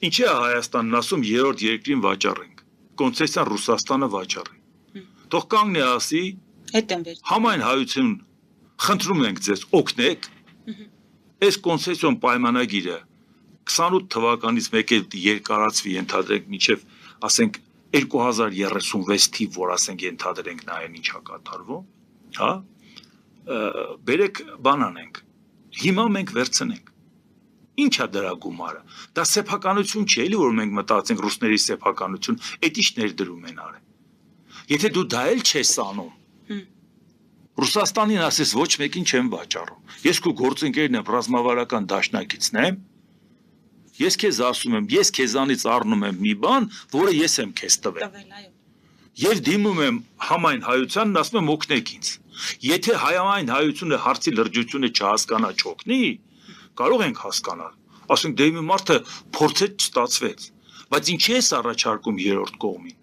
Ինչի է Հայաստանն ասում երրորդ երկրին վաճառենք, կոնցեսիան Ռուսաստանը վաճառի։ Թող կանգնի ասի, հետ են վերցնում։ համայն հայություն խնդրում ենք ձեզ օգնեք, այս կոնցեսիոն պայմանագիրը 28 թվականից մեկ է երկարացվի ենթադրենք մինչև ասենք 2036 թիվ, որ ասենք ենթադրենք նայեն ինչա կատարվում, հա, բերեք բան անենք, հիմա մենք վերցնենք, ինչա դրա գումարը, դա սեփականություն չէ, էլի որ մենք մտածենք ռուսների սեփականություն, էդ ինչ ներդրում են արել, եթե դու դա էլ չես անում, Ռուսաստանին ասես ոչ մեկին չեմ վաճառում, ես քո գործընկերն եմ, ռազմավարական դաշնակիցն եմ, ես քեզ ասում եմ, ես քեզանից առնում եմ մի բան, որը ես եմ քեզ տվել։ Եվ դիմում եմ համայն հայությանն, ասում եմ օգնեք ինձ։ Եթե համայն հայությունը հարցի լրջությունը չհասկանա, չօգնի, կարող ենք հասկանալ։ Ասենք դե մի մարդը փորձեց չստացվեց, բայց ինչի է առաջարկում երրորդ կողմին։